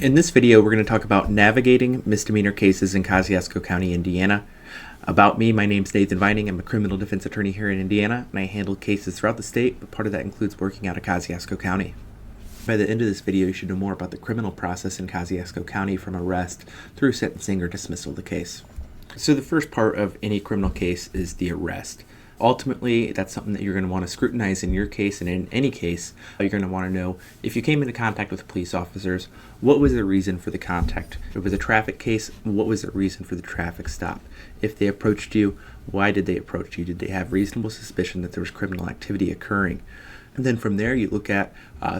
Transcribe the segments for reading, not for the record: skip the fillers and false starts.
In this video, we're going to talk about navigating misdemeanor cases in Kosciusko County, Indiana. About me, my name's Nathan Vining. I'm a criminal defense attorney here in Indiana, and I handle cases throughout the state, but part of that includes working out of Kosciusko County. By the end of this video, you should know more about the criminal process in Kosciusko County from arrest through sentencing or dismissal of the case. So the first part of any criminal case is the arrest. Ultimately, that's something that you're going to want to scrutinize in your case, and in any case, you're going to want to know if you came into contact with police officers, what was the reason for the contact? If it was a traffic case, what was the reason for the traffic stop? If they approached you, why did they approach you? Did they have reasonable suspicion that there was criminal activity occurring? And then from there, you look at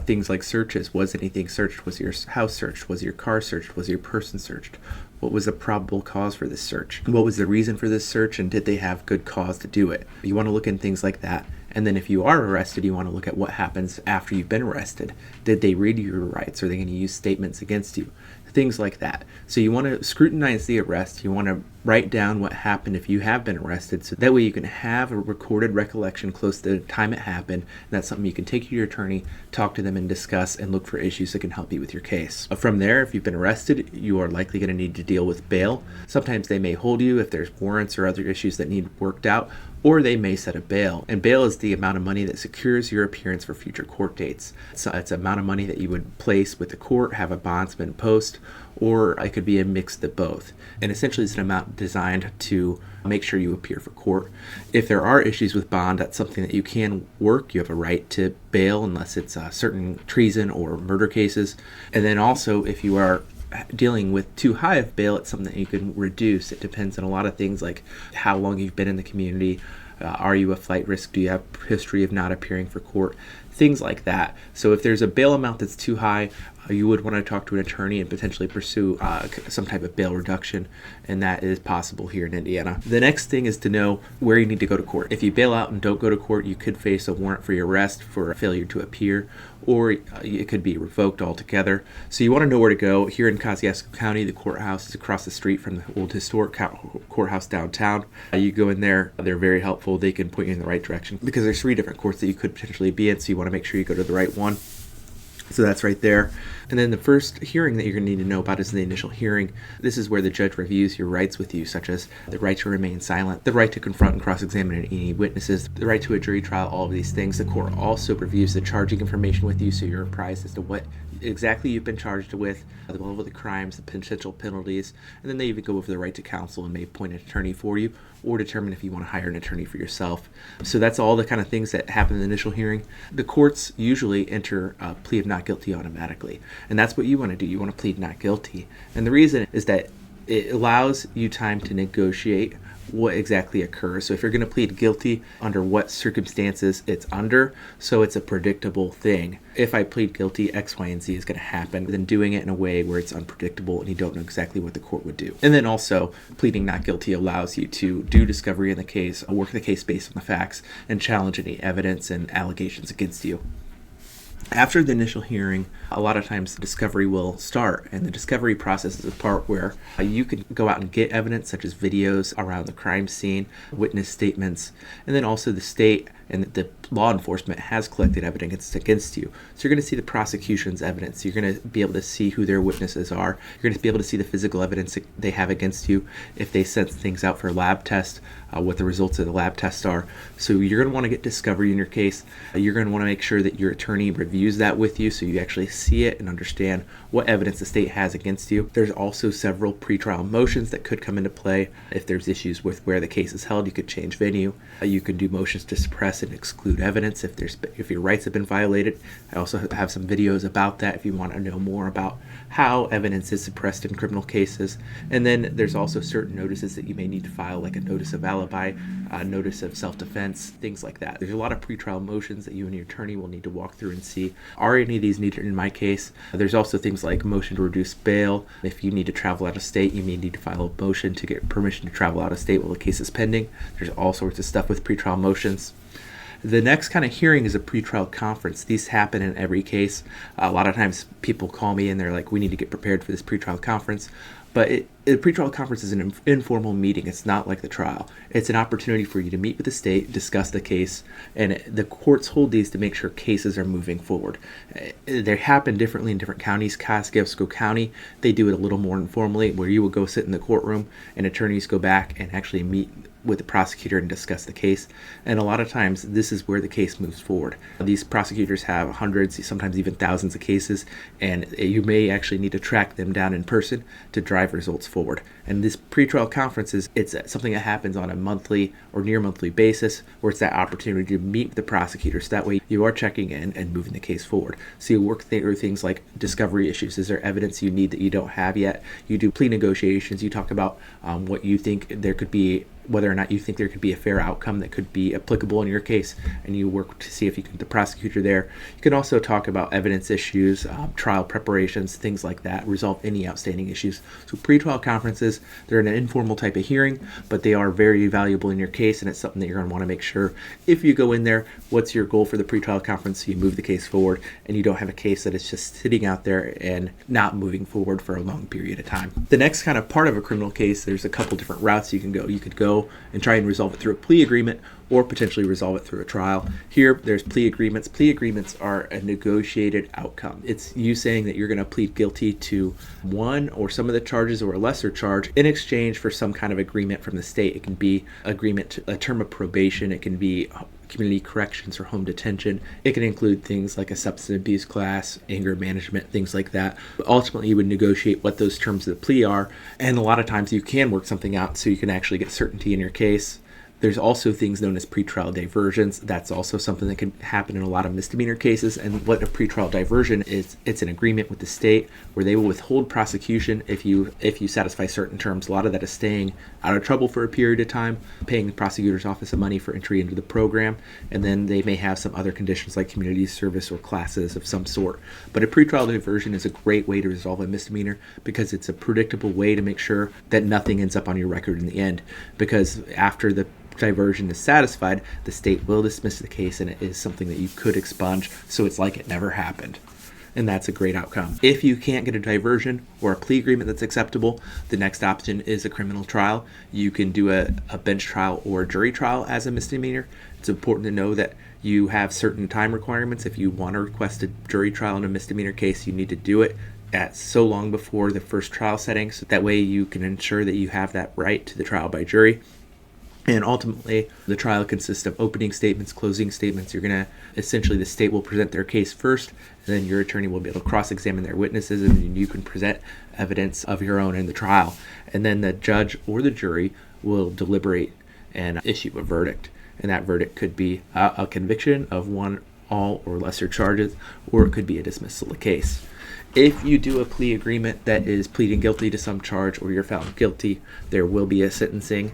things like searches. Was anything searched? Was your house searched? Was your car searched? Was your person searched? What was the probable cause for this search? What was the reason for this search, and did they have good cause to do it? You want to look in things like that. And then if you are arrested, you want to look at what happens after you've been arrested. Did they read your rights? Are they going to use statements against you? Things like that. So you want to scrutinize the arrest. You want to write down what happened if you have been arrested, so that way you can have a recorded recollection close to the time it happened. And that's something you can take to your attorney, talk to them, and discuss, and look for issues that can help you with your case. From there, if you've been arrested, you are likely going to need to deal with bail. Sometimes they may hold you if there's warrants or other issues that need worked out, or they may set a bail. And bail is the amount of money that secures your appearance for future court dates. So it's the amount of money that you would place with the court, have a bondsman post, or it could be a mix of both. And essentially it's an amount designed to make sure you appear for court. If there are issues with bond, that's something that you can work. You have a right to bail unless it's certain treason or murder cases. And then also if you are dealing with too high of bail, it's something that you can reduce. It depends on a lot of things like how long you've been in the community. Are you a flight risk? Do you have a history of not appearing for court? Things like that. So if there's a bail amount that's too high, you would want to talk to an attorney and potentially pursue some type of bail reduction, and that is possible here in Indiana. The next thing is to know where you need to go to court. If you bail out and don't go to court, you could face a warrant for your arrest for a failure to appear, or it could be revoked altogether. So you want to know where to go. Here in Kosciusko County, the courthouse is across the street from the old historic courthouse downtown. You go in there, they're very helpful. They can point you in the right direction because there's 3 different courts that you could potentially be in, so you want to make sure you go to the right one. So that's right there. And then the first hearing that you're going to need to know about is the initial hearing. This is where the judge reviews your rights with you, such as the right to remain silent, the right to confront and cross-examine any witnesses, the right to a jury trial, all of these things. The court also reviews the charging information with you, so you're apprised as to what exactly you've been charged with, the level of the crimes, the potential penalties, and then they even go over the right to counsel and may appoint an attorney for you or determine if you want to hire an attorney for yourself. So that's all the kind of things that happen in the initial hearing. The courts usually enter a plea of not guilty automatically, and that's what you want to do. You want to plead not guilty. And the reason is that it allows you time to negotiate what exactly occurs. So if you're going to plead guilty, under what circumstances it's under, so it's a predictable thing. If I plead guilty, X, Y, and Z is going to happen, then doing it in a way where it's unpredictable and you don't know exactly what the court would do. And then also, pleading not guilty allows you to do discovery in the case, work the case based on the facts, and challenge any evidence and allegations against you. After the initial hearing, a lot of times the discovery will start, and the discovery process is a part where you can go out and get evidence such as videos around the crime scene, witness statements, and then also the state and the law enforcement has collected evidence against you. So you're going to see the prosecution's evidence. You're going to be able to see who their witnesses are. You're going to be able to see the physical evidence that they have against you. If they sent things out for a lab test, what the results of the lab tests are. So you're going to want to get discovery in your case. You're going to want to make sure that your attorney reviews that with you so you actually see it and understand what evidence the state has against you. There's also several pretrial motions that could come into play. If there's issues with where the case is held, you could change venue. You can do motions to suppress and exclude evidence if your rights have been violated. I also have some videos about that if you want to know more about how evidence is suppressed in criminal cases. And then there's also certain notices that you may need to file, like a notice of alibi, a notice of self-defense, things like that. There's a lot of pretrial motions that you and your attorney will need to walk through and see. Are any of these needed in my case? There's also things like motion to reduce bail. If you need to travel out of state, you may need to file a motion to get permission to travel out of state while the case is pending. There's all sorts of stuff with pretrial motions. The next kind of hearing is a pretrial conference. These happen in every case. A lot of times people call me and they're like, we need to get prepared for this pretrial conference. But a pretrial conference is an informal meeting. It's not like the trial. It's an opportunity for you to meet with the state, discuss the case, and the courts hold these to make sure cases are moving forward. They happen differently in different counties. Kosciusko County, they do it a little more informally, where you will go sit in the courtroom and attorneys go back and actually meet with the prosecutor and discuss the case. And a lot of times this is where the case moves forward. These prosecutors have hundreds, sometimes even thousands of cases, and you may actually need to track them down in person to drive results forward. And this pretrial conferences, it's something that happens on a monthly or near monthly basis, where it's that opportunity to meet with the prosecutors. That way you are checking in and moving the case forward. So you work through things like discovery issues. Is there evidence you need that you don't have yet? You do plea negotiations. You talk about what you think there could be, whether or not you think there could be a fair outcome that could be applicable in your case, and you work to see if you can get the prosecutor there. You can also talk about evidence issues, trial preparations, things like that, resolve any outstanding issues. So pretrial conferences, they're an informal type of hearing, but they are very valuable in your case, and it's something that you're going to want to make sure if you go in there, what's your goal for the pretrial conference, so you move the case forward and you don't have a case that is just sitting out there and not moving forward for a long period of time. The next kind of part of a criminal case, there's a couple different routes you can go. You could go and try and resolve it through a plea agreement, or potentially resolve it through a trial. Here, there's plea agreements. Plea agreements are a negotiated outcome. It's you saying that you're going to plead guilty to one or some of the charges or a lesser charge in exchange for some kind of agreement from the state. It can be agreement to a term of probation. It can be community corrections or home detention. It can include things like a substance abuse class, anger management, things like that. But ultimately, you would negotiate what those terms of the plea are, and a lot of times you can work something out so you can actually get certainty in your case. There's also things known as pretrial diversions. That's also something that can happen in a lot of misdemeanor cases. And what a pretrial diversion is, it's an agreement with the state where they will withhold prosecution if you satisfy certain terms. A lot of that is staying out of trouble for a period of time, paying the prosecutor's office some money for entry into the program, and then they may have some other conditions like community service or classes of some sort. But a pretrial diversion is a great way to resolve a misdemeanor because it's a predictable way to make sure that nothing ends up on your record in the end. Because after the diversion is satisfied, the state will dismiss the case and it is something that you could expunge, so it's like it never happened. And that's a great outcome. If you can't get a diversion or a plea agreement that's acceptable, the next option is a criminal trial. You can do a bench trial or a jury trial as a misdemeanor. It's important to know that you have certain time requirements. If you want to request a jury trial in a misdemeanor case, you need to do it at so long before the first trial setting, so that way you can ensure that you have that right to the trial by jury. And ultimately, the trial consists of opening statements, closing statements. Essentially, the state will present their case first, and then your attorney will be able to cross-examine their witnesses, and then you can present evidence of your own in the trial. And then the judge or the jury will deliberate and issue a verdict. And that verdict could be a conviction of one, all, or lesser charges, or it could be a dismissal of the case. If you do a plea agreement that is pleading guilty to some charge or you're found guilty, there will be a sentencing.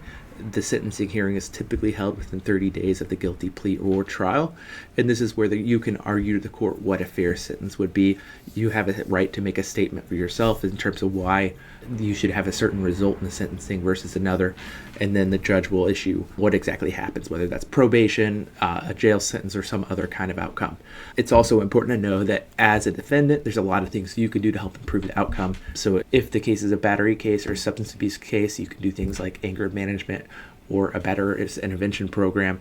The sentencing hearing is typically held within 30 days of the guilty plea or trial, and this is where you can argue to the court what a fair sentence would be. You have a right to make a statement for yourself in terms of why you should have a certain result in the sentencing versus another, and then the judge will issue what exactly happens, whether that's probation, a jail sentence, or some other kind of outcome. It's also important to know that as a defendant, there's a lot of things you can do to help improve the outcome. So if the case is a battery case or a substance abuse case, you can do things like anger management or a better intervention program,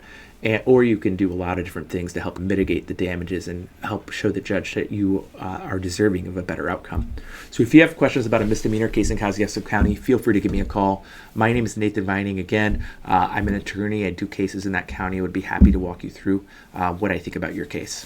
or you can do a lot of different things to help mitigate the damages and help show the judge that you are deserving of a better outcome. So if you have questions about a misdemeanor case in Kosciusko County, feel free to give me a call. My name is Nathan Vining. Again, I'm an attorney. I do cases in that county. I would be happy to walk you through what I think about your case.